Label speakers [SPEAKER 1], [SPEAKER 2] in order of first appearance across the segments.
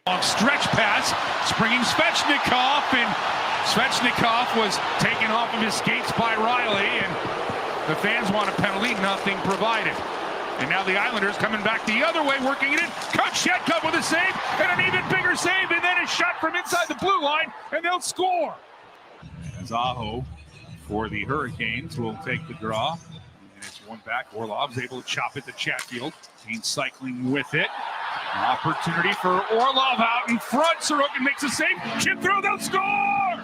[SPEAKER 1] Long stretch pass, springing Svechnikov, and Svechnikov was taken off of his skates by Riley, and the fans want a penalty, nothing provided. And now the Islanders coming back the other way, working it in. Kochetkov with a save, and an even bigger save, and then a shot from inside the blue line, and they'll score. As Aho for the Hurricanes will take the draw, and it's one back. Orlov's able to chop it to Chatfield. He's cycling with it. An opportunity for Orlov out in front. Sorokin makes a save. Chip through, they'll score!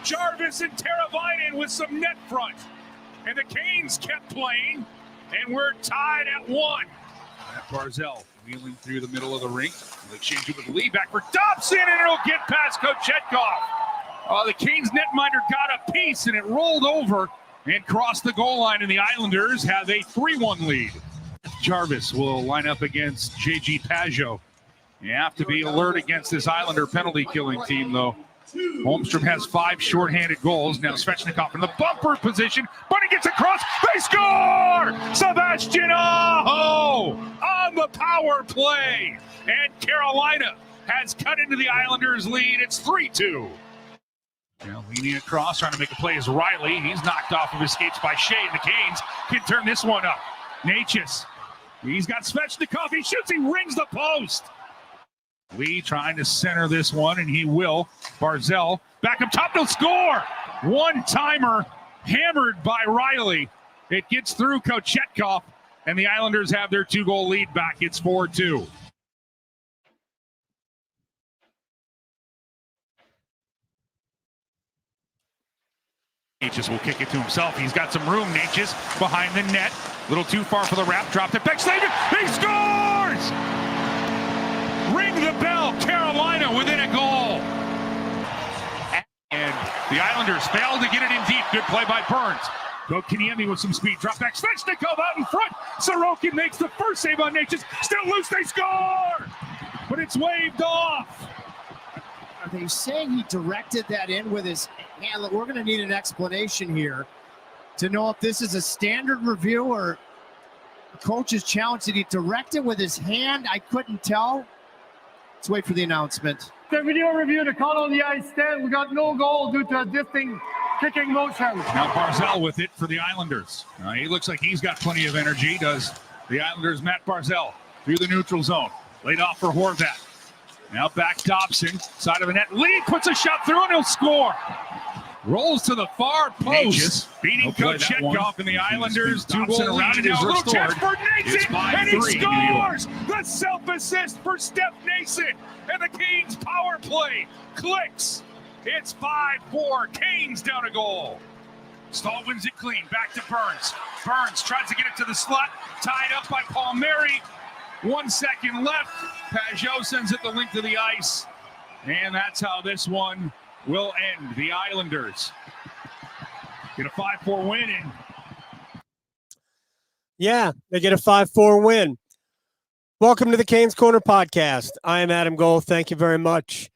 [SPEAKER 1] Jarvis and Teravainen with some net front. And the Canes kept playing, and we're tied at 1. Matt Barzal wheeling through the middle of the rink. They'll exchange it with Lee, back for Dobson, and it'll get past Kochetkov. The Canes netminder got a piece, and it rolled over and crossed the goal line, and the Islanders have a 3-1 lead. Jarvis will line up against J.G. Pajot. You have to be alert against this Islander penalty-killing team, though. Holmstrom has 5 shorthanded goals. Now Svechnikov in the bumper position. Bunny gets across. They score! Sebastian Aho on the power play. And Carolina has cut into the Islanders' lead. It's 3-2. Now leaning across, trying to make a play is Riley. He's knocked off of his skates by Shea, and the Canes can turn this one up. Natchez. He's got Svechnikov. He shoots. He rings the post. Lee trying to center this one, and he will. Barzal back up top. They'll score. One-timer hammered by Riley. It gets through Kochetkov, and the Islanders have their 2-goal lead back. It's 4-2. Natchez will kick it to himself. He's got some room. Natchez behind the net. A little too far for the wrap. Dropped it back. Slavin. He scores! Ring the bell. Carolina within a goal. And the Islanders failed to get it in deep. Good play by Burns. Kotkaniemi with some speed. Drop back. Svechnikov out in front. Sorokin makes the first save on Natchez. Still loose. They score! But it's waved off.
[SPEAKER 2] Are they saying he directed that in with his hand? Look, we're going to need an explanation here to know if this is a standard review or a coach's challenge. Did he direct it with his hand? I couldn't tell. Let's wait for the announcement.
[SPEAKER 3] The video review, the call on the ice stand. We got no goal due to a distinct kicking motion.
[SPEAKER 1] Now Barzal with it for the Islanders. He looks like he's got plenty of energy, does the Islanders' Matt Barzal through the neutral zone. Laid off for Horvat. Now back Dobson, side of the net. Lee puts a shot through and he'll score. Rolls to the far post, beating Kochetkov and the Islanders. 2-goal lead now. Little chance for Nason, and he scores! The self-assist for Steph Nason, and the Canes power play clicks. It's 5-4. Canes down a goal. Stahl wins it clean. Back to Burns. Burns tries to get it to the slot. Tied up by Palmieri. 1 second left. Pajot sends it the length of the ice. And that's how this one will end. The Islanders get a 5-4 win.
[SPEAKER 4] Yeah, they get a 5-4 win. Welcome to the Canes Corner podcast. I am Adam Gold. Thank you very much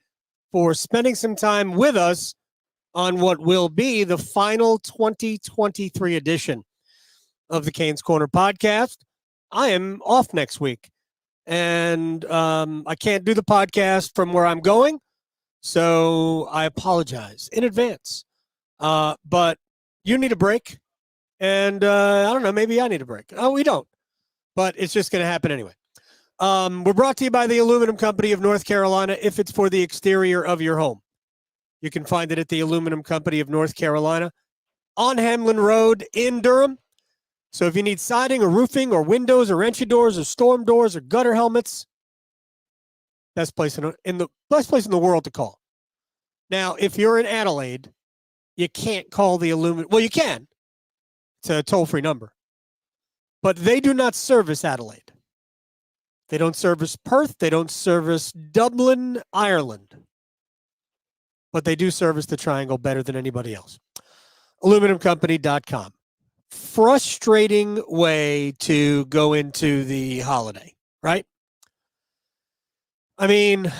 [SPEAKER 4] for spending some time with us on what will be the final 2023 edition of the Canes Corner podcast. I am off next week, and I can't do the podcast from where I'm going, so I apologize in advance. But you need a break, and I don't know, maybe I need a break. Oh, we don't, but it's just going to happen anyway. We're brought to you by the Aluminum Company of North Carolina. If it's for the exterior of your home, you can find it at the Aluminum Company of North Carolina on Hamlin Road in Durham. So if you need siding or roofing or windows or entry doors or storm doors or gutter helmets, best place in the world to call. Now, if you're in Adelaide, you can't call the Aluminum. Well, you can. It's a toll-free number. But they do not service Adelaide. They don't service Perth. They don't service Dublin, Ireland. But they do service the Triangle better than anybody else. AluminumCompany.com. Frustrating way to go into the holiday, right? I mean,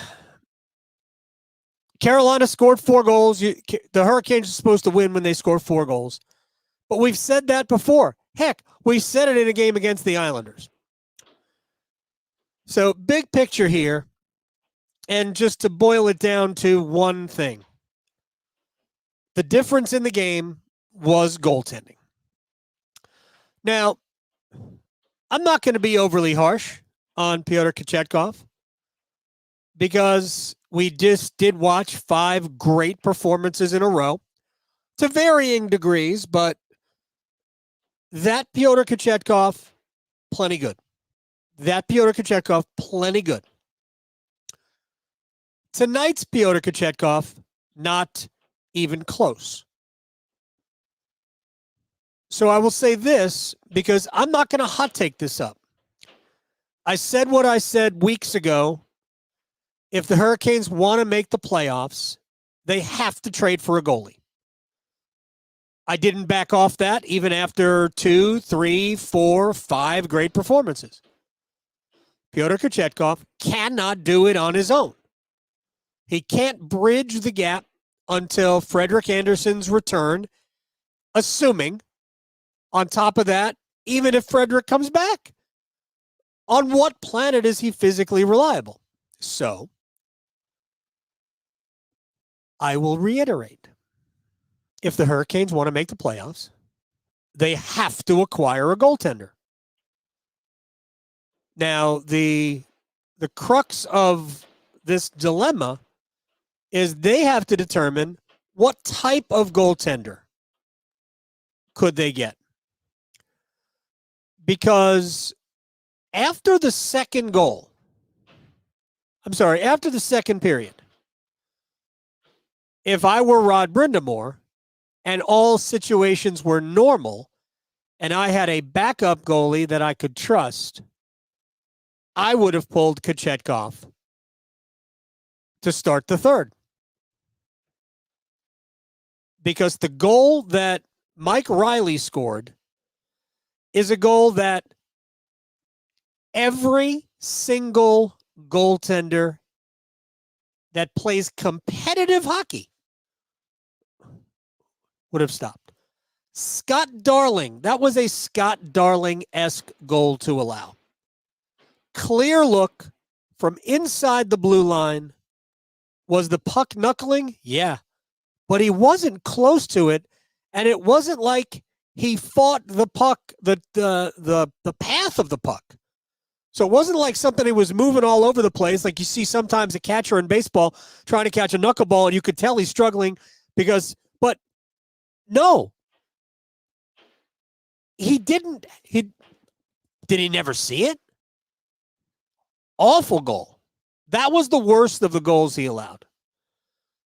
[SPEAKER 4] Carolina scored 4 goals. The Hurricanes are supposed to win when they score 4 goals. But we've said that before. Heck, we said it in a game against the Islanders. So big picture here, And just to boil it down to one thing, the difference in the game was goaltending. Now, I'm not going to be overly harsh on Pyotr Kochetkov because we just did watch 5 great performances in a row to varying degrees, but that Pyotr Kochetkov, plenty good. That Pyotr Kochetkov, plenty good. Tonight's Pyotr Kochetkov, not even close. So I will say this because I'm not going to hot take this up. I said what I said weeks ago. If the Hurricanes want to make the playoffs, they have to trade for a goalie. I didn't back off that even after 2, 3, 4, 5 great performances. Pyotr Kochetkov cannot do it on his own. He can't bridge the gap until Frederik Andersen's return, assuming, on top of that, even if Frederik comes back, on what planet is he physically reliable? So, I will reiterate. If the Hurricanes want to make the playoffs, they have to acquire a goaltender. Now, the crux of this dilemma is they have to determine what type of goaltender could they get. Because after the second period, if I were Rod Brindamore and all situations were normal and I had a backup goalie that I could trust, I would have pulled Kochetkov to start the third. Because the goal that Mike Riley scored is a goal that every single goaltender that plays competitive hockey would have stopped. Scott Darling, that was a Scott Darling-esque goal to allow. Clear look from inside the blue line. Was the puck knuckling? Yeah. But he wasn't close to it, and it wasn't like he fought the puck, the path of the puck. So it wasn't like something that was moving all over the place, like you see sometimes a catcher in baseball trying to catch a knuckleball, and you could tell he's struggling but no. He didn't. Did he never see it? Awful goal. That was the worst of the goals he allowed.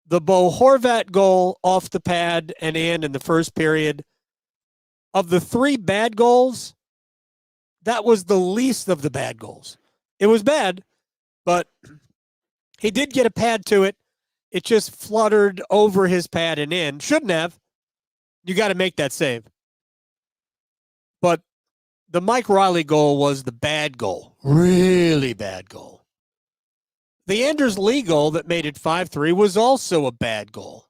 [SPEAKER 4] The Bo Horvat goal off the pad and in the first period. Of the 3 bad goals, that was the least of the bad goals. It was bad, but he did get a pad to it. It just fluttered over his pad and in. Shouldn't have. You got to make that save. But the Mike Riley goal was the bad goal. Really bad goal. The Anders Lee goal that made it 5-3 was also a bad goal.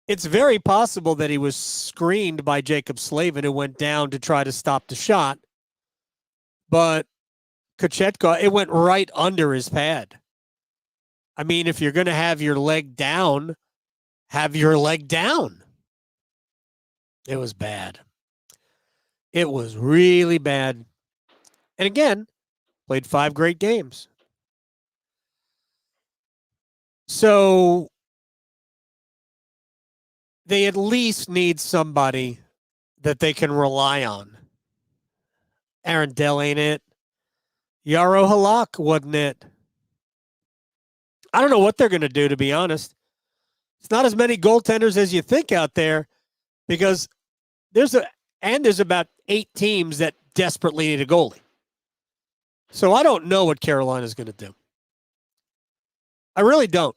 [SPEAKER 4] It's very possible that he was screened by Jaccob Slavin, who went down to try to stop the shot. But Kochetkov, it went right under his pad. I mean, if you're going to have your leg down, have your leg down. It was bad. It was really bad. And again, played 5 great games. So they at least need somebody that they can rely on. Aaron Dell ain't it. Yaro Halak wasn't it. I don't know what they're going to do, to be honest. It's not as many goaltenders as you think out there because there's about 8 teams that desperately need a goalie. So I don't know what Carolina's going to do. I really don't.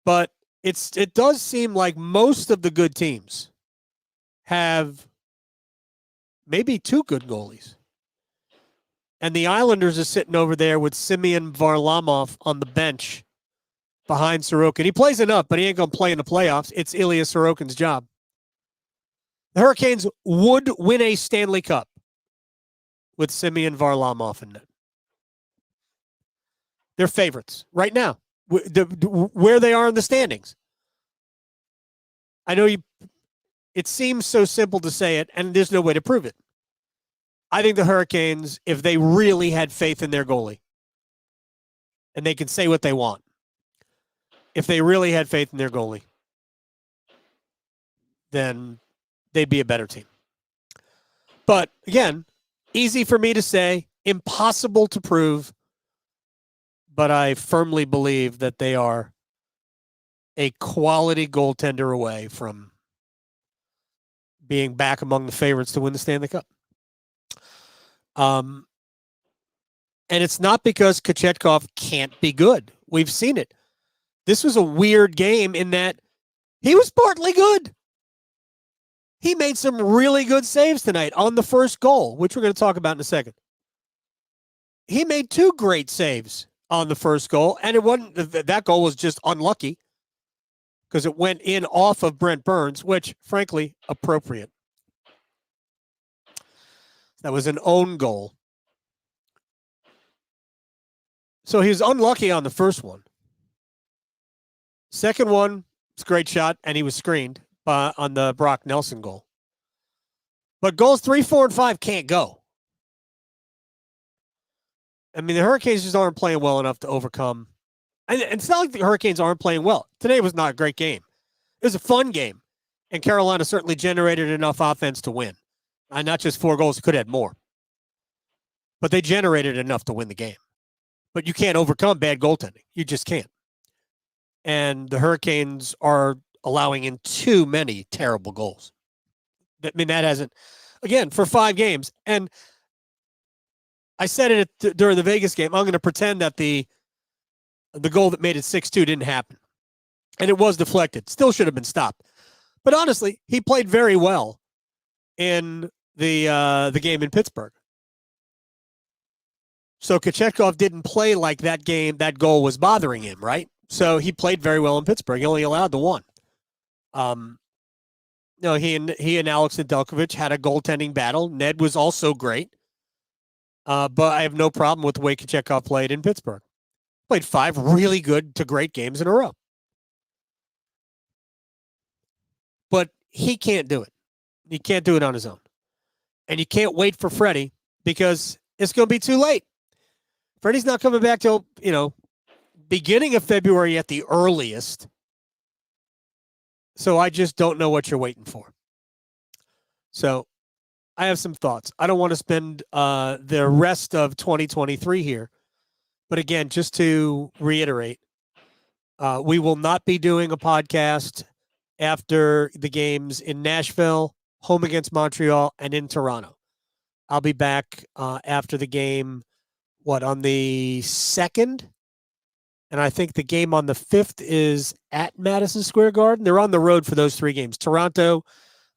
[SPEAKER 4] But it does seem like most of the good teams have maybe 2 good goalies. And the Islanders are sitting over there with Semyon Varlamov on the bench behind Sorokin. He plays enough, but he ain't going to play in the playoffs. It's Ilya Sorokin's job. The Hurricanes would win a Stanley Cup with Semyon Varlamov in it. They're favorites right now, where they are in the standings. I know it seems so simple to say it, and there's no way to prove it. I think the Hurricanes, if they really had faith in their goalie, and they could say what they want, if they really had faith in their goalie, then they'd be a better team. But again, easy for me to say, impossible to prove, but I firmly believe that they are a quality goaltender away from being back among the favorites to win the Stanley Cup. And it's not because Kochetkov can't be good. We've seen it. This was a weird game in that he was partly good. He made some really good saves tonight on the first goal, which we're going to talk about in a second. He made 2 great saves on the first goal, and that goal was just unlucky because it went in off of Brent Burns, which, frankly, appropriate. That was an own goal. So he was unlucky on the first one. Second one, it's a great shot, and he was screened on the Brock Nelson goal. But goals 3, 4, and 5 can't go. I mean, the Hurricanes just aren't playing well enough to overcome. And it's not like the Hurricanes aren't playing well. Today was not a great game. It was a fun game. And Carolina certainly generated enough offense to win. And not just 4 goals, could have had more. But they generated enough to win the game. But you can't overcome bad goaltending. You just can't. And the Hurricanes are allowing in too many terrible goals. I mean, that hasn't, again, for 5 games. And I said it during the Vegas game, I'm going to pretend that the goal that made it 6-2 didn't happen. And it was deflected. Still should have been stopped. But honestly, he played very well in the game in Pittsburgh. So Kochetkov didn't play like that goal was bothering him, right? So he played very well in Pittsburgh. He only allowed the 1. He and Alex Nedeljkovic had a goaltending battle. Ned was also great. But I have no problem with the way Kochetkov played in Pittsburgh. Played 5 really good to great games in a row. But he can't do it. He can't do it on his own. And you can't wait for Freddie because it's going to be too late. Freddie's not coming back till, beginning of February at the earliest. So I just don't know what you're waiting for. So I have some thoughts. I don't want to spend the rest of 2023 here. But again, just to reiterate, we will not be doing a podcast after the games in Nashville, home against Montreal, and in Toronto. I'll be back after the game, on the 2nd? And I think the game on the 5th is at Madison Square Garden. They're on the road for those 3 games. Toronto,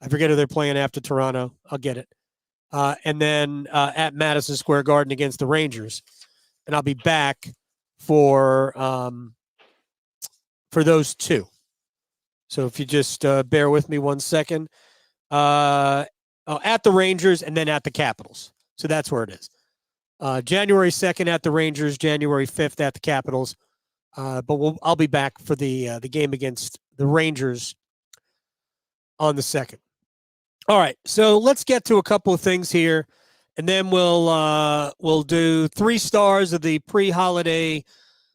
[SPEAKER 4] I forget who they're playing after Toronto. I'll get it. And then at Madison Square Garden against the Rangers. And I'll be back for those 2. So if you just bear with me 1 second. At the Rangers and then at the Capitals. So that's where it is. January 2nd at the Rangers, January 5th at the Capitals. But I'll be back for the game against the Rangers on the 2nd. All right, so let's get to a couple of things here, and then we'll do 3 stars of the pre-holiday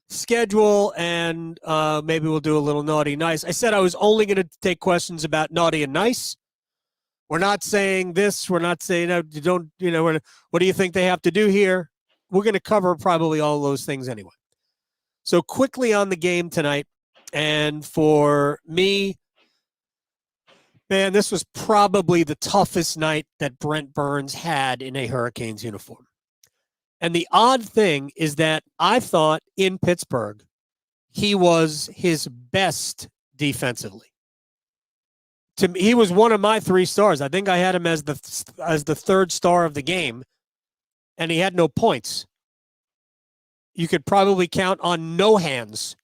[SPEAKER 4] schedule, and maybe we'll do a little naughty nice. I said I was only going to take questions about naughty and nice. We're not saying this. We're not saying what do you think they have to do here? We're going to cover probably all those things anyway. So quickly on the game tonight, and for me, man, this was probably the toughest night that Brent Burns had in a Hurricanes uniform. And the odd thing is that I thought in Pittsburgh, he was his best defensively. To me, he was one of my 3 stars. I think I had him as the 3rd star of the game, and he had no points. You could probably count on no hands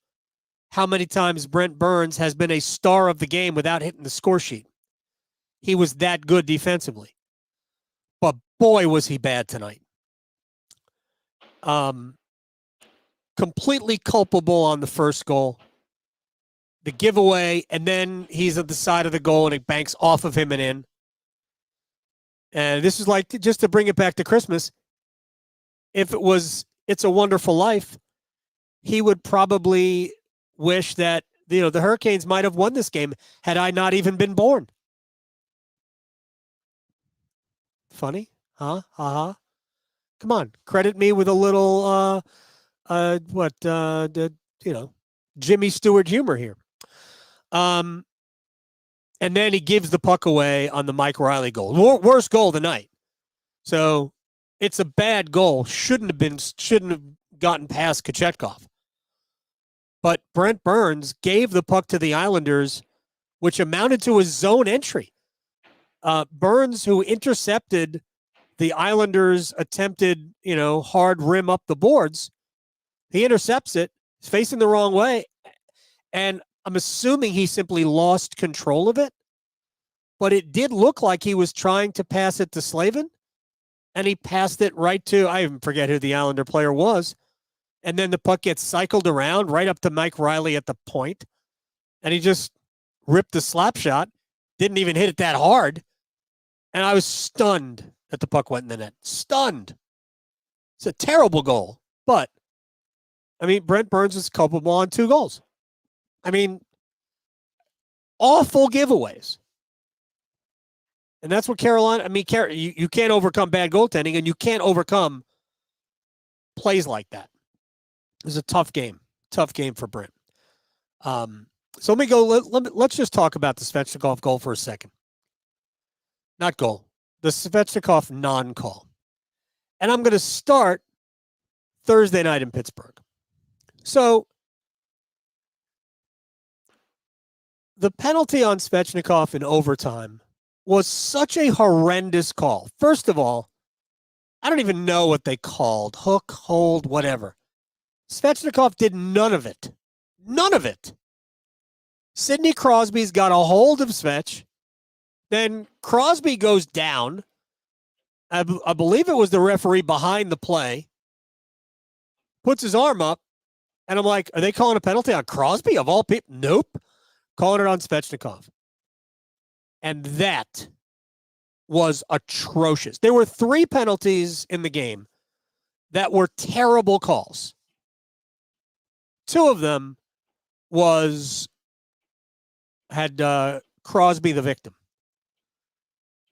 [SPEAKER 4] how many times Brent Burns has been a star of the game without hitting the score sheet. He was that good defensively. But boy, was he bad tonight. completely culpable on the first goal, the giveaway, and then he's at the side of the goal and it banks off of him and in. And this is like, just to bring it back to Christmas, if it was It's a Wonderful Life, he would probably wish that, the Hurricanes might have won this game had I not even been born. Funny? Huh? Ha-ha. Come on, credit me with a little, Jimmy Stewart humor here. And then he gives the puck away on the Mike Riley goal. Worst goal of the night. So it's a bad goal. Shouldn't have gotten past Kochetkov. But Brent Burns gave the puck to the Islanders, which amounted to a zone entry. Burns, who intercepted the Islanders' attempted, hard rim up the boards, he intercepts it. He's facing the wrong way. And I'm assuming he simply lost control of it. But it did look like he was trying to pass it to Slavin. And he passed it right to, I even forget who the Islander player was. And then the puck gets cycled around right up to Mike Riley at the point. And he just ripped the slap shot. Didn't even hit it that hard. And I was stunned that the puck went in the net. Stunned. It's a terrible goal. But, Brent Burns is culpable on 2 goals. Awful giveaways. And that's what Carolina, you can't overcome bad goaltending, and you can't overcome plays like that. It was a tough game for Brent. So let me go, let's just talk about the Svechnikov goal for a second. Not goal, the Svechnikov non-call. And I'm going to start Thursday night in Pittsburgh. So the penalty on Svechnikov in overtime was such a horrendous call. First of all, I don't even know what they called. Hook, hold, whatever. Svechnikov did none of it. None of it. Sidney Crosby's got a hold of Svech. Then Crosby goes down. I believe it was the referee behind the play. Puts his arm up. And I'm like, are they calling a penalty on Crosby of all people? Nope. Calling it on Svechnikov. And that was atrocious. There were 3 penalties in the game that were terrible calls. 2 of them had Crosby the victim.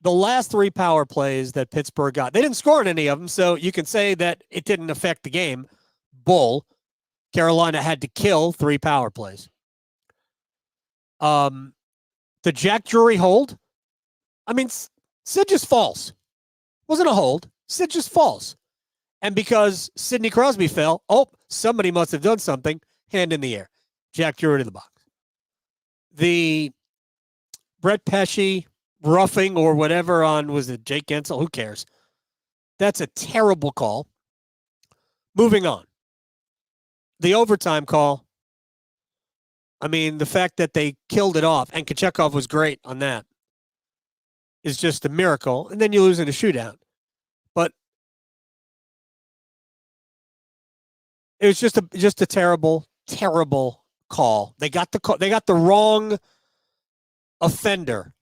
[SPEAKER 4] The last 3 power plays that Pittsburgh got, they didn't score in any of them, so you can say that it didn't affect the game. Bull. Carolina had to kill 3 power plays. The Jack Drury hold, Sid just falls. Wasn't a hold. Sid just falls. And because Sidney Crosby fell, somebody must have done something. Hand in the air. Jack Drury to the box. The Brett Pesce roughing or whatever on, was it Jake Gensel? Who cares? That's a terrible call. Moving on. The overtime call. The fact that they killed it off, and Kochetkov was great on that, is just a miracle. And then you lose in a shootout. But it was just a terrible, terrible call. They got the wrong offender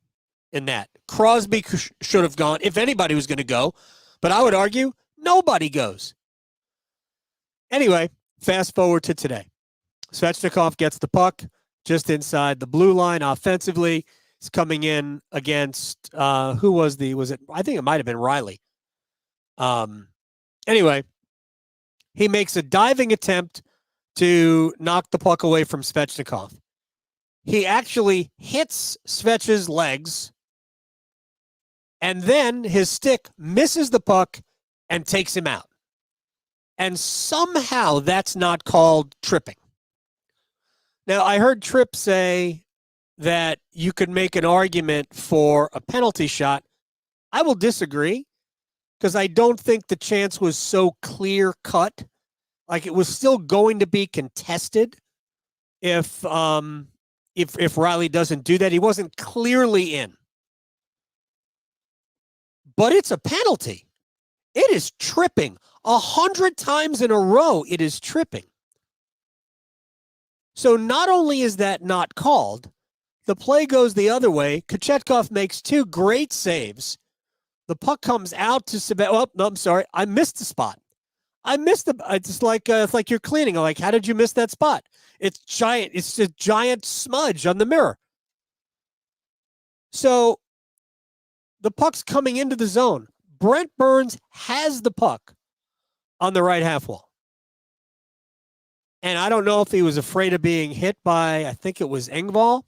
[SPEAKER 4] in that. Crosby should have gone, if anybody was going to go. But I would argue nobody goes. Anyway, fast forward to today. Svechnikov gets the puck just inside the blue line offensively. He's coming in against, I think it might have been Riley. Anyway, he makes a diving attempt to knock the puck away from Svechnikov. He actually hits Svech's legs, and then his stick misses the puck and takes him out. And somehow that's not called tripping. Now, I heard Tripp say that you could make an argument for a penalty shot. I will disagree, because I don't think the chance was so clear cut. Like, it was still going to be contested if Riley doesn't do that. He wasn't clearly in. But it's a penalty. It is tripping. 100 times in a row, it is tripping. So not only is that not called, the play goes the other way. Kochetkov makes 2 great saves. The puck comes out to Sebastian. Oh, no, I'm sorry. I missed the spot. It's like you're cleaning. I'm like, how did you miss that spot? It's giant. It's a giant smudge on the mirror. So the puck's coming into the zone. Brent Burns has the puck on the right half wall. And I don't know if he was afraid of being hit by, I think it was Engvall.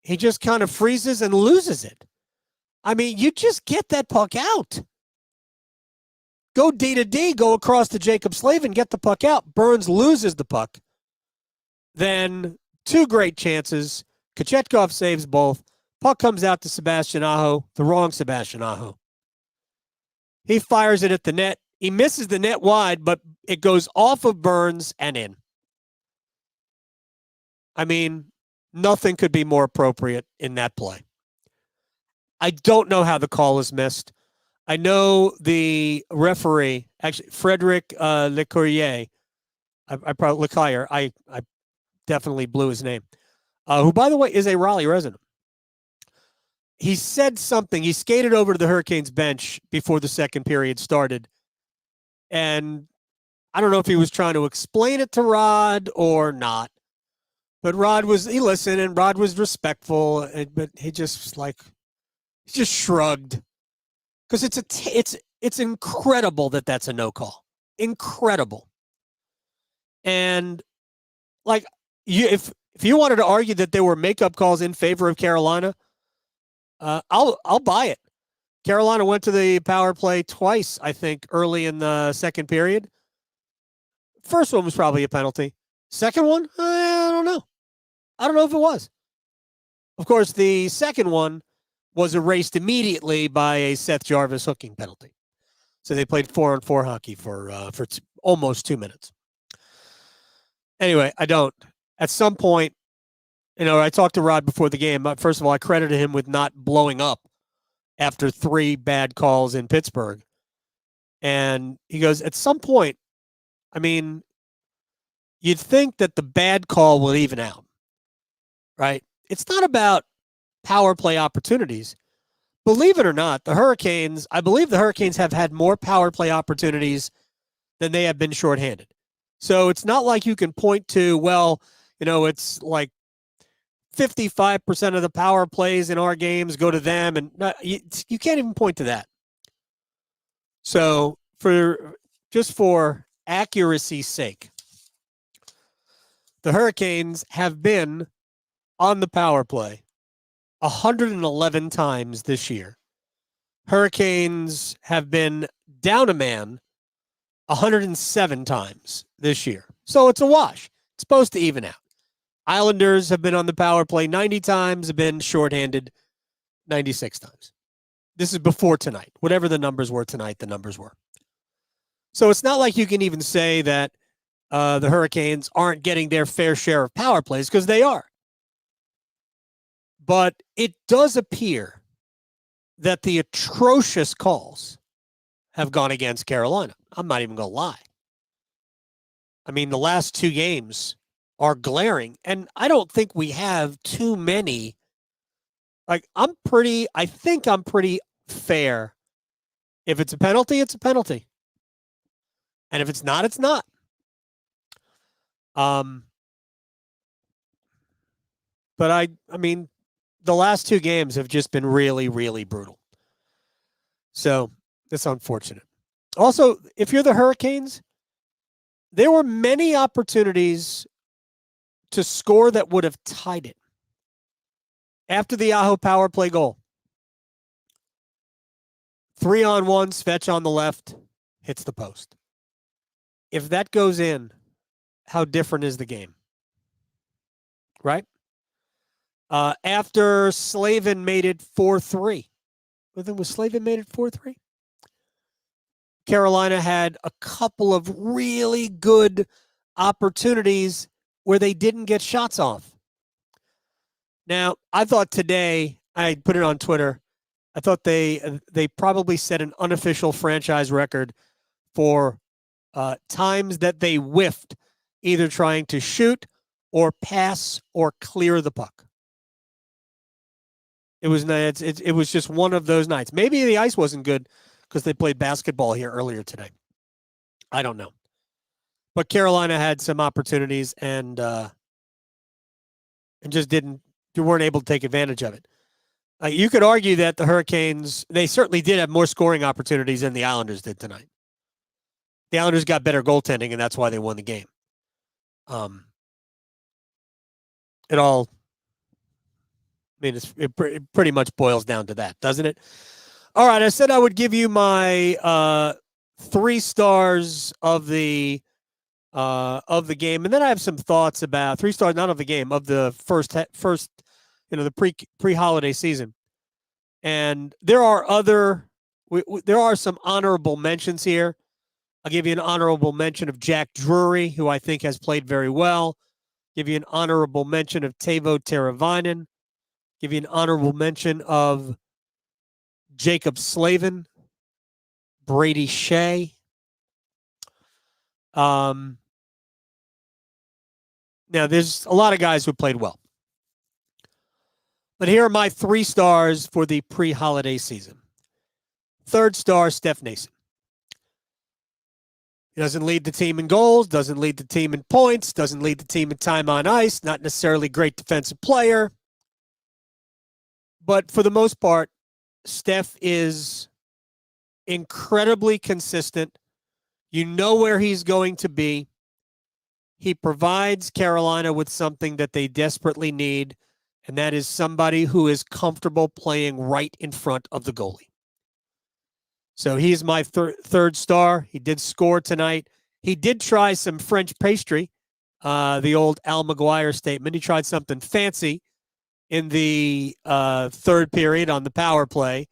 [SPEAKER 4] He just kind of freezes and loses it. I mean, you just get that puck out. Go D to D, go across to Jaccob Slavin, get the puck out. Burns loses the puck. Then 2 great chances. Kochetkov saves both. Puck comes out to Sebastian Aho, the wrong Sebastian Aho. He fires it at the net. He misses the net wide, but it goes off of Burns and in. I mean, nothing could be more appropriate in that play. I don't know how the call is missed. I know the referee, actually, Frederic Lecourier, I definitely blew his name, who, by the way, is a Raleigh resident. He said something. He skated over to the Hurricanes bench before the second period started. And I don't know if he was trying to explain it to Rod or not. But he listened, and Rod was respectful, but he just shrugged. Because it's incredible that that's a no call. Incredible. And like if you wanted to argue that there were makeup calls in favor of Carolina, I'll buy it. Carolina went to the power play twice, I think, early in the second period. First one was probably a penalty. Second one, I don't know. I don't know if it was. Of course, the second one was erased immediately by a Seth Jarvis hooking penalty. So they played 4-on-4 hockey for almost 2 minutes. Anyway, I don't. At some point, I talked to Rod before the game. First of all, I credited him with not blowing up after 3 bad calls in Pittsburgh. And he goes, at some point, I mean, you'd think that the bad call will even out, right? It's not about power play opportunities. Believe it or not, I believe the Hurricanes have had more power play opportunities than they have been shorthanded. So it's not like you can point to, well, it's like 55% of the power plays in our games go to them, and you can't even point to that. So for accuracy's sake, the Hurricanes have been on the power play 111 times this year. Hurricanes have been down a man 107 times this year. So it's a wash. It's supposed to even out. Islanders have been on the power play 90 times, have been shorthanded 96 times. This is before tonight. Whatever the numbers were tonight, the numbers were. So it's not like you can even say that the Hurricanes aren't getting their fair share of power plays, because they are. But it does appear that the atrocious calls have gone against Carolina. I'm not even going to lie. I mean, the last 2 games are glaring, and I don't think we have too many. I think I'm pretty fair. If it's a penalty, it's a penalty. And if it's not, it's not. But I mean, the last 2 games have just been really, really brutal. So it's unfortunate. Also, if you're the Hurricanes, there were many opportunities to score that would have tied it. After the Aho power play goal, 3-on-1, Svech on the left, hits the post. If that goes in, how different is the game? Right? After Slavin made it 4-3. Was Slavin made it 4-3? Carolina had a couple of really good opportunities where they didn't get shots off. Now, I thought today, I put it on Twitter, I thought they probably set an unofficial franchise record for times that they whiffed either trying to shoot or pass or clear the puck. It was just one of those nights. Maybe the ice wasn't good because they played basketball here earlier today. I don't know. But Carolina had some opportunities and just you weren't able to take advantage of it. You could argue that the Hurricanes, they certainly did have more scoring opportunities than the Islanders did tonight. The Islanders got better goaltending, and that's why they won the game. It pretty much boils down to that, doesn't it? All right, I said I would give you my 3 stars of the game, and then I have some thoughts about 3 stars, not of the game, of the first, the pre-holiday season. And there are there are some honorable mentions here. I'll give you an honorable mention of Jack Drury, who I think has played very well. Give you an honorable mention of Teuvo Teravainen. Give you an honorable mention of Jaccob Slavin, Brady Shea. Now, there's a lot of guys who played well. But here are my 3 stars for the pre-holiday season. 3rd star, Steph Nason. He doesn't lead the team in goals, doesn't lead the team in points, doesn't lead the team in time on ice, not necessarily a great defensive player. But for the most part, Steph is incredibly consistent. You know where he's going to be. He provides Carolina with something that they desperately need, and that is somebody who is comfortable playing right in front of the goalie. So he's my 3rd star. He did score tonight. He did try some French pastry, the old Al McGuire statement. He tried something fancy in the 3rd period on the power play,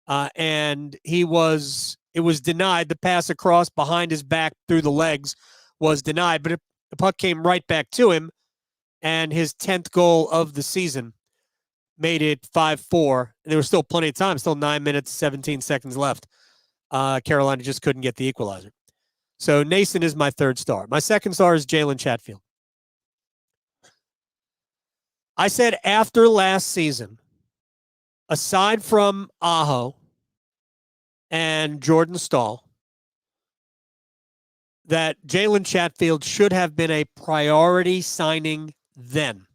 [SPEAKER 4] and it was denied. The pass across behind his back through the legs was denied, but the puck came right back to him, and his 10th goal of the season made it 5-4. There was still plenty of time, still 9 minutes, 17 seconds left. Carolina just couldn't get the equalizer. So Nason is my 3rd star. My 2nd star is Jalen Chatfield. I said after last season, aside from Aho and Jordan Stahl, that Jalen Chatfield should have been a priority signing then.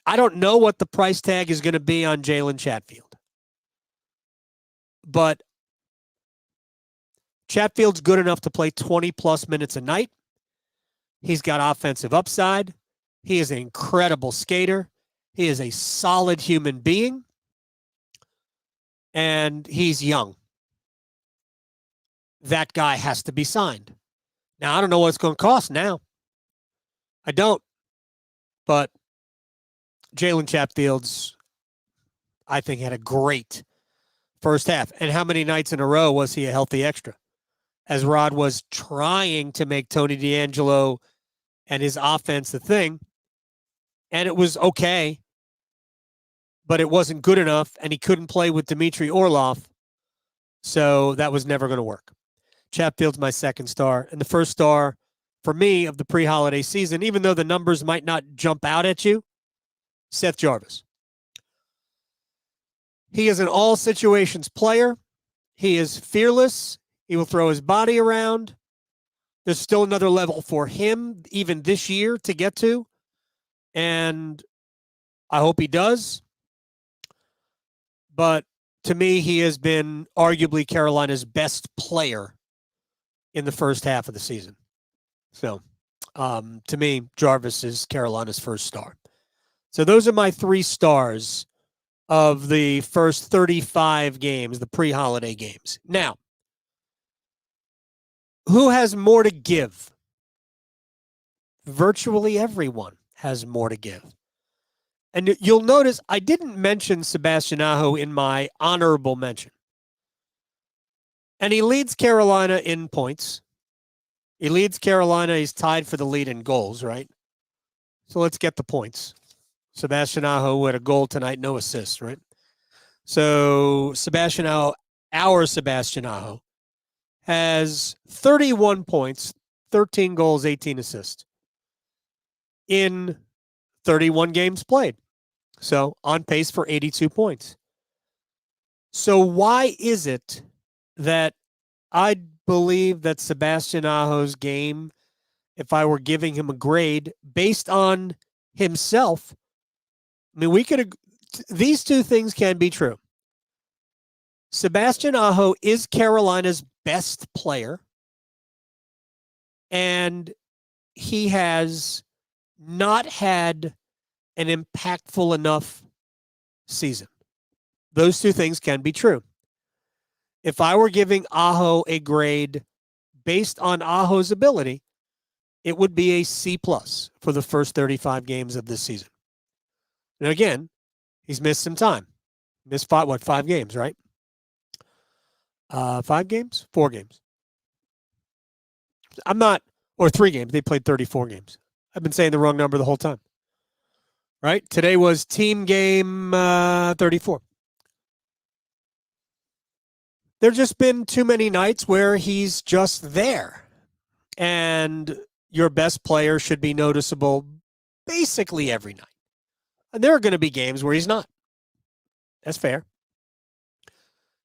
[SPEAKER 4] I don't know what the price tag is going to be on Jalen Chatfield. But Chatfield's good enough to play 20-plus minutes a night. He's got offensive upside. He is an incredible skater. He is a solid human being. And he's young. That guy has to be signed. Now, I don't know what it's going to cost now. I don't. But Jalen Chatfield's, I think, had a great first half. And how many nights in a row was he a healthy extra? As Rod was trying to make Tony DeAngelo and his offense the thing. And it was okay. But it wasn't good enough. And he couldn't play with Dmitry Orlov. So that was never going to work. Chatfield's my 2nd star. And the 1st star for me of the pre-holiday season, even though the numbers might not jump out at you, Seth Jarvis. He is an all situations player. He is fearless. He will throw his body around. There's still another level for him, even this year, to get to. And I hope he does. But to me, he has been arguably Carolina's best player in the first half of the season. So, to me, Jarvis is Carolina's 1st star. So those are my 3 stars of the first 35 games, the pre-holiday games. Now, who has more to give? Virtually everyone has more to give. And you'll notice I didn't mention Sebastian Aho in my honorable mention. And he leads Carolina in points. He leads Carolina. He's tied for the lead in goals, right? So let's get the points. Sebastian Aho had a goal tonight, no assists, right? So Sebastian Aho, our Sebastian Aho, has 31 points, 13 goals, 18 assists in 31 games played. So on pace for 82 points. So why is it that I believe that Sebastian Aho's game, if I were giving him a grade based on himself, I mean, these two things can be true. Sebastian Aho is Carolina's best player, and he has not had an impactful enough season. Those two things can be true. If I were giving Aho a grade based on Aho's ability, it would be a C+ for the first 35 games of this season. And again, he's missed some time. Missed 5 games, right? 5 games? 4 games. Or 3 games. They played 34 games. I've been saying the wrong number the whole time. Right? Today was team game 34. There's just been too many nights where he's just there. And your best player should be noticeable basically every night. And there are going to be games where he's not. That's fair.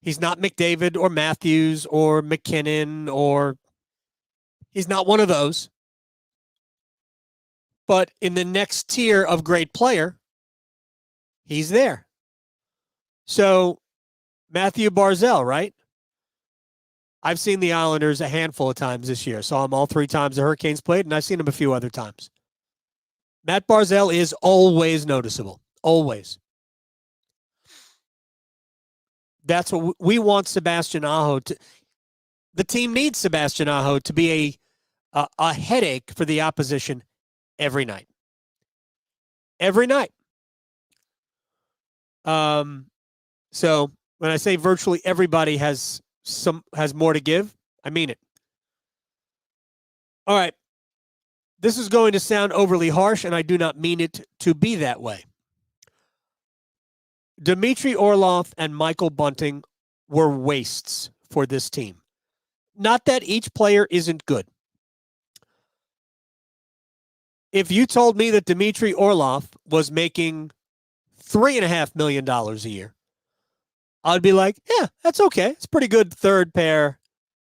[SPEAKER 4] He's not McDavid or Matthews or McKinnon, or he's not one of those. But in the next tier of great player, he's there. So Matthew Barzal, right? I've seen the Islanders a handful of times this year. Saw him all 3 times the Hurricanes played, and I've seen him a few other times. Matt Barzal is always noticeable. Always. That's what we want Sebastian Aho to. The team needs Sebastian Aho to be a headache for the opposition every night. Every night. So when I say virtually everybody has more to give, I mean it. All right. This is going to sound overly harsh, and I do not mean it to be that way. Dmitry Orlov and Michael Bunting were wastes for this team. Not that each player isn't good. If you told me that Dmitry Orlov was making $3.5 million a year, I'd be like, yeah, that's okay. It's pretty good third pair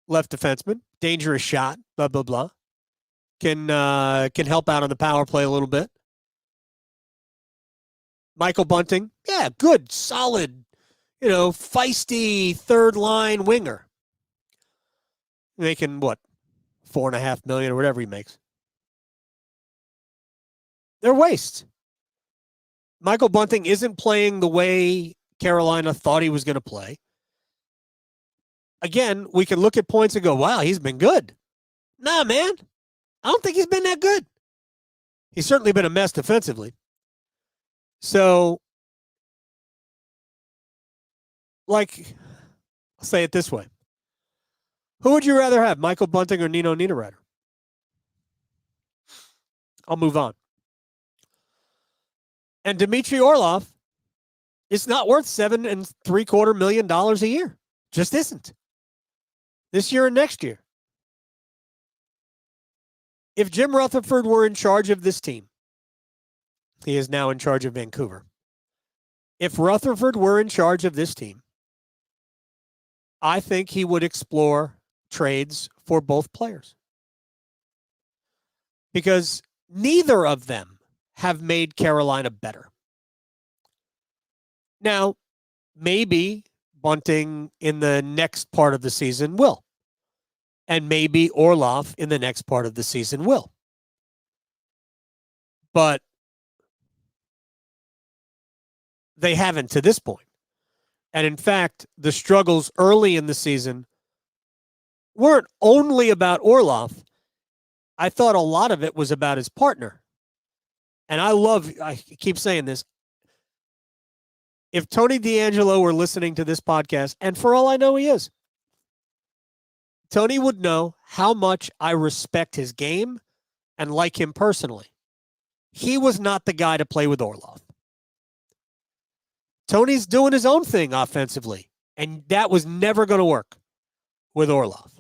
[SPEAKER 4] left defenseman. Dangerous shot, blah, blah, blah. Can help out on the power play a little bit. Michael Bunting, yeah, good, solid, feisty third line winger. Making what, $4.5 million or whatever he makes. They're wastes. Michael Bunting isn't playing the way Carolina thought he was going to play. Again, we can look at points and go, wow, he's been good. Nah, man. I don't think he's been that good. He's certainly been a mess defensively. So, I'll say it this way. Who would you rather have, Michael Bunting or Nino Niederreiter? I'll move on. And Dmitry Orlov is not worth $7.75 million a year. Just isn't. This year and next year. If Jim Rutherford were in charge of this team, he is now in charge of Vancouver. If Rutherford were in charge of this team, I think he would explore trades for both players. Because neither of them have made Carolina better. Now, maybe Bunting in the next part of the season will. And maybe Orlov in the next part of the season will. But they haven't to this point. And in fact, the struggles early in the season weren't only about Orlov. I thought a lot of it was about his partner. And I keep saying this. If Tony D'Angelo were listening to this podcast, and for all I know he is, Tony would know how much I respect his game and like him personally. He was not the guy to play with Orlov. Tony's doing his own thing offensively, and that was never going to work with Orlov.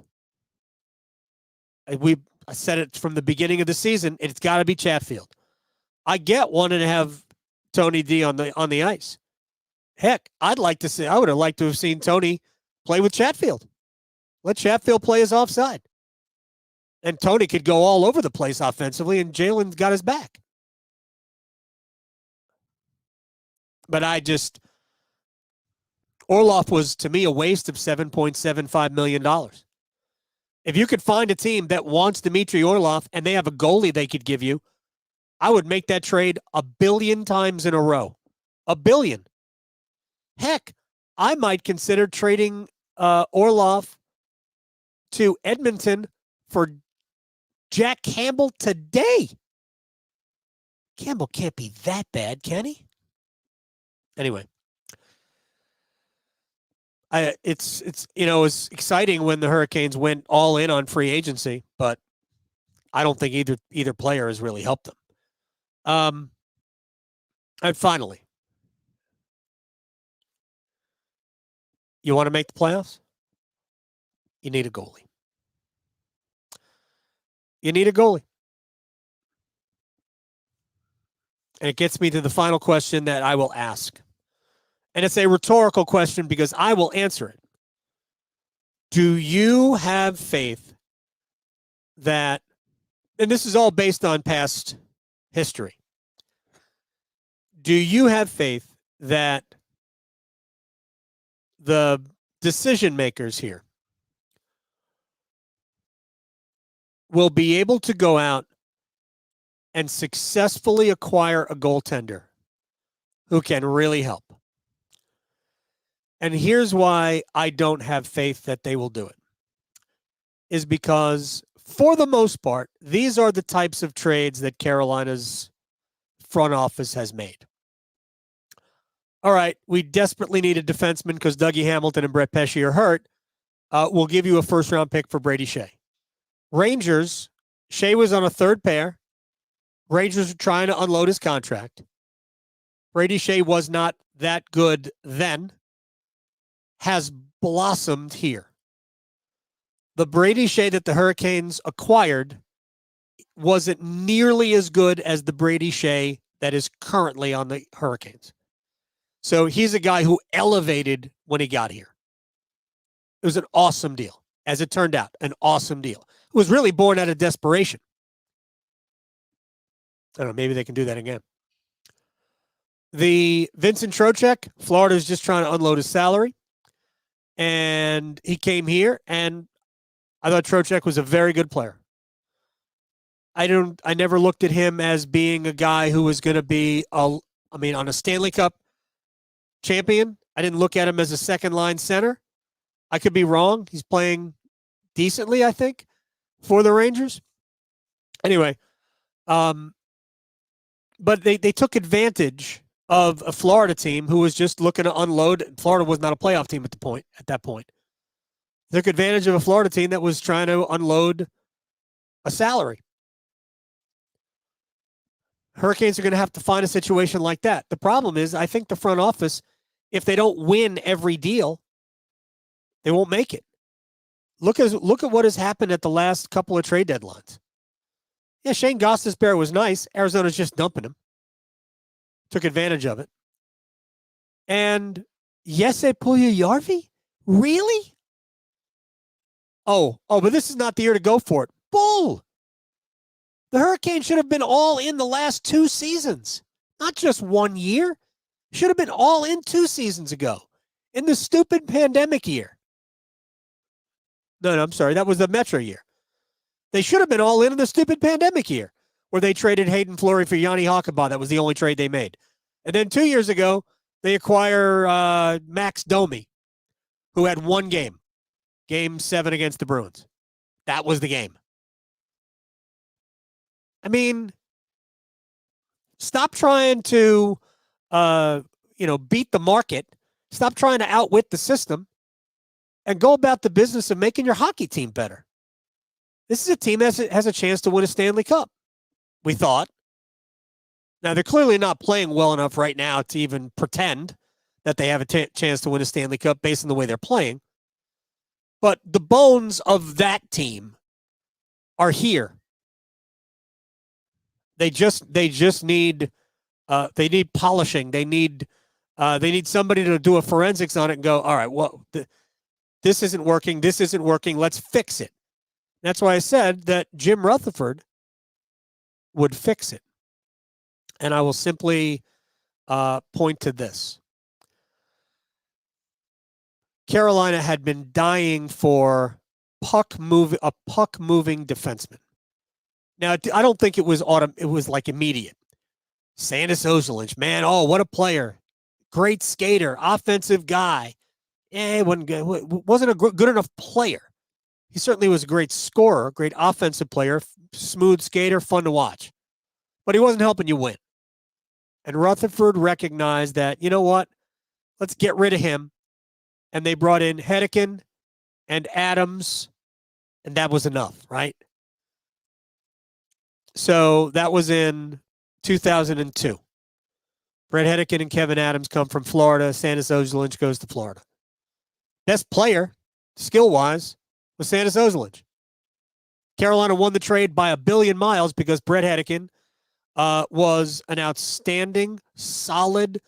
[SPEAKER 4] I said it from the beginning of the season. It's got to be Chatfield. I get wanting to have Tony D on the ice. Heck, I would have liked to have seen Tony play with Chatfield. Let Chatfield play his offside. And Tony could go all over the place offensively, and Jalen's got his back. But Orlov was, to me, a waste of $7.75 million. If you could find a team that wants Dmitry Orlov and they have a goalie they could give you, I would make that trade 1 billion times in a row. 1 billion. Heck, I might consider trading Orlov to Edmonton for Jack Campbell today. Campbell can't be that bad, can he? Anyway. It's it was exciting when the Hurricanes went all in on free agency, but I don't think either player has really helped them. And finally, you want to make the playoffs? You need a goalie. You need a goalie. And it gets me to the final question that I will ask. And it's a rhetorical question because I will answer it. Do you have faith that, and this is all based on past history, do you have faith that the decision makers here will be able to go out and successfully acquire a goaltender who can really help? And here's why I don't have faith that they will do it. Is because, for the most part, these are the types of trades that Carolina's front office has made. All right, we desperately need a defenseman because Dougie Hamilton and Brett Pesce are hurt. We'll give you a first-round pick for Brady Shea. Rangers, Shea was on a third pair. Rangers were trying to unload his contract. Brady Shea was not that good then. Has blossomed here. The Brady Shea that the Hurricanes acquired wasn't nearly as good as the Brady Shea that is currently on the Hurricanes. So he's a guy who elevated when he got here. It was an awesome deal. As it turned out, an awesome deal. It was really born out of desperation. I don't know, maybe they can do that again. The Vincent Trocheck, Florida's just trying to unload his salary. And he came here, and I thought Trocheck was a very good player. I never looked at him as being a guy who was going to be, on a Stanley Cup champion. I didn't look at him as a second-line center. I could be wrong. He's playing decently, I think, for the Rangers. Anyway, but they took advantage of a Florida team who was just looking to unload. Florida was not a playoff team at that point. Took advantage of a Florida team that was trying to unload a salary. Hurricanes are going to have to find a situation like that. The problem is, I think the front office, if they don't win every deal, they won't make it. Look at what has happened at the last couple of trade deadlines. Yeah, Shane Gostisbehere was nice. Arizona's just dumping him. Took advantage of it. And Jesse Puljujärvi? Really? Oh, but this is not the year to go for it. Bull! The Hurricanes should have been all in the last 2 seasons. Not just 1 year. Should have been all in 2 seasons ago. In the stupid pandemic year. No, I'm sorry. That was the Metro year. They should have been all in the stupid pandemic year, where they traded Hayden Fleury for Yanni Hakanpää. That was the only trade they made. And then 2 years ago, they acquire Max Domi, who had 1 game. Game 7 against the Bruins. That was the game. I mean, stop trying to, beat the market. Stop trying to outwit the system and go about the business of making your hockey team better. This is a team that has a chance to win a Stanley Cup, we thought. Now, they're clearly not playing well enough right now to even pretend that they have a chance to win a Stanley Cup based on the way they're playing. But the bones of that team are here. They just need polishing. They need somebody to do a forensics on it and go, all right, well, this isn't working. This isn't working. Let's fix it. That's why I said that Jim Rutherford would fix it. And I will simply point to this. Carolina had been dying for a puck-moving defenseman. Now, I don't think it was it was like immediate. Sandis Ozolinsh, man, oh, what a player. Great skater, offensive guy. He wasn't a good enough player. He certainly was a great scorer, great offensive player, smooth skater, fun to watch. But he wasn't helping you win. And Rutherford recognized that, you know what? Let's get rid of him. And they brought in Hedeken and Adams, and that was enough, right? So that was in 2002. Brett Hedeken and Kevin Adams come from Florida. Sandis Ozolinsh goes to Florida. Best player, skill-wise, was Sandis Ozolinsh. Carolina won the trade by 1 billion miles because Brett Hedeken was an outstanding, solid,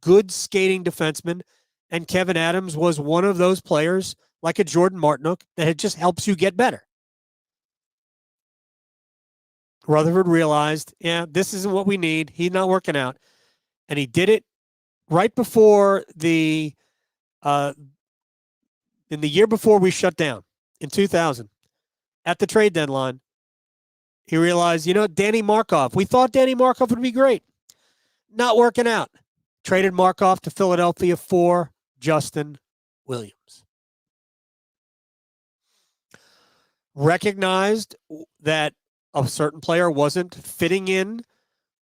[SPEAKER 4] good skating defenseman, and Kevin Adams was one of those players, like a Jordan Martinook, that just helps you get better. Rutherford realized, this isn't what we need. He's not working out. And he did it right before in the year before we shut down, in 2000, at the trade deadline. He realized, Danny Markov. We thought Danny Markov would be great. Not working out. Traded Markov to Philadelphia for Justin Williams. Recognized that a certain player wasn't fitting in,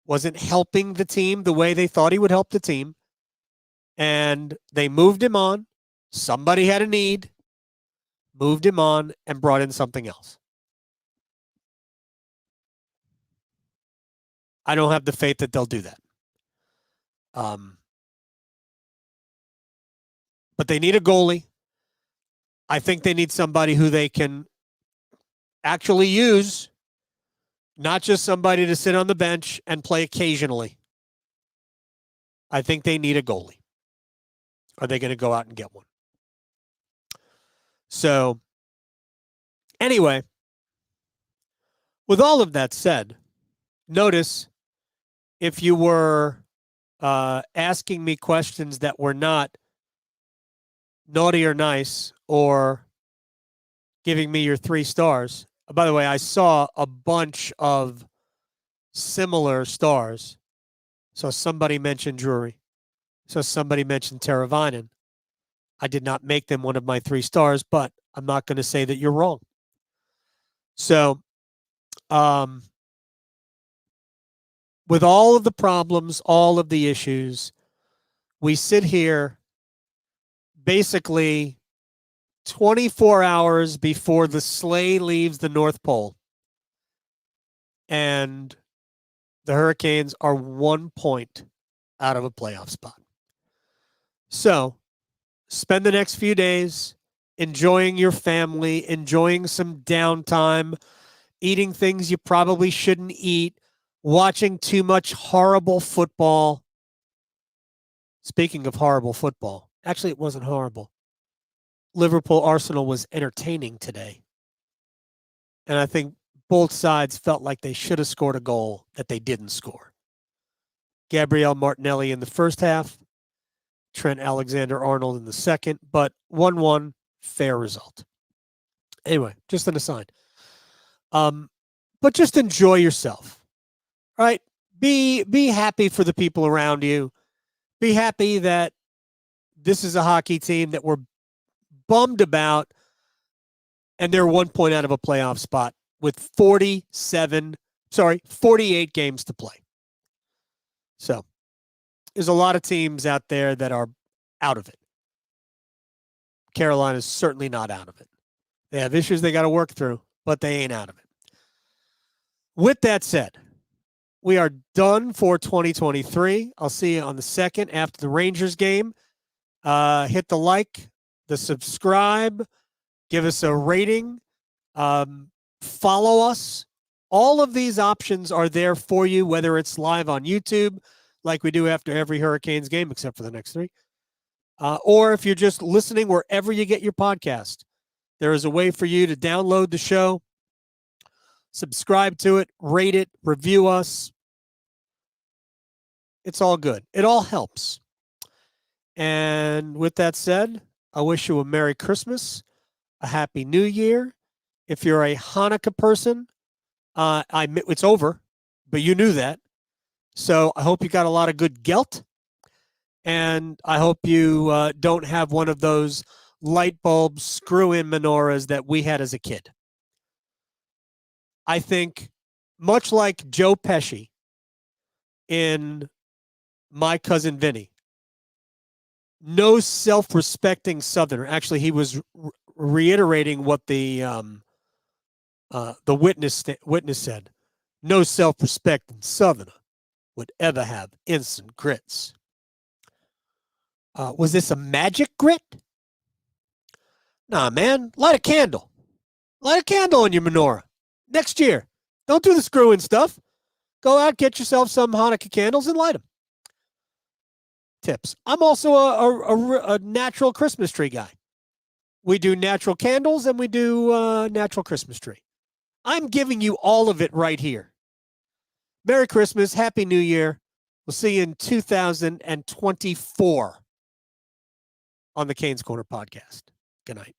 [SPEAKER 4] wasn't helping the team the way they thought he would help the team. And they moved him on. Somebody had a need, moved him on, and brought in something else. I don't have the faith that they'll do that. But they need a goalie. I think they need somebody who they can actually use, not just somebody to sit on the bench and play occasionally. I think they need a goalie. Are they going to go out and get one? So, anyway, with all of that said, notice if you were asking me questions that were not naughty or nice or giving me your 3 stars. By the way, I saw a bunch of similar stars. So somebody mentioned Drury. So somebody mentioned Teravainen. I did not make them one of my 3 stars, but I'm not going to say that you're wrong. So, with all of the problems, all of the issues, we sit here basically 24 hours before the sleigh leaves the North Pole. And the Hurricanes are 1 point out of a playoff spot. So, spend the next few days enjoying your family, enjoying some downtime, eating things you probably shouldn't eat, watching too much horrible football. Speaking of horrible football, actually, it wasn't horrible. Liverpool-Arsenal was entertaining today. And I think both sides felt like they should have scored a goal that they didn't score. Gabriel Martinelli in the first half, Trent Alexander-Arnold in the second, but 1-1, fair result. Anyway, just an aside. But just enjoy yourself, right? Be happy for the people around you. Be happy that this is a hockey team that we're bummed about, and they're 1 point out of a playoff spot with 48 games to play. So there's a lot of teams out there that are out of it. Carolina's certainly not out of it. They have issues they got to work through, but they ain't out of it. With that said, we are done for 2023. I'll see you on the 2nd after the Rangers game. Hit the like, the subscribe, give us a rating. follow us. All of these options are there for you, whether it's live on YouTube, like we do after every Hurricanes game, except for the next 3, or if you're just listening wherever you get your podcast. There is a way for you to download the show, subscribe to it, rate it, review us. It's all good. It all helps. And with that said, I wish you a Merry Christmas, a Happy New Year. If you're a Hanukkah person, it's over, but you knew that. So I hope you got a lot of good gelt, and I hope you don't have one of those light bulb screw-in menorahs that we had as a kid. I think, much like Joe Pesci in My Cousin Vinny, no self-respecting Southerner. Actually, he was reiterating what the witness said. No self-respecting Southerner would ever have instant grits. Was this a magic grit? Nah, man. Light a candle. Light a candle on your menorah. Next year. Don't do the screw-in stuff. Go out, get yourself some Hanukkah candles, and light them. Tips. I'm also a natural Christmas tree guy. We do natural candles, and we do natural Christmas tree. I'm giving you all of it right here. Merry Christmas. Happy New Year. We'll see you in 2024 on the Canes Corner podcast. Good night.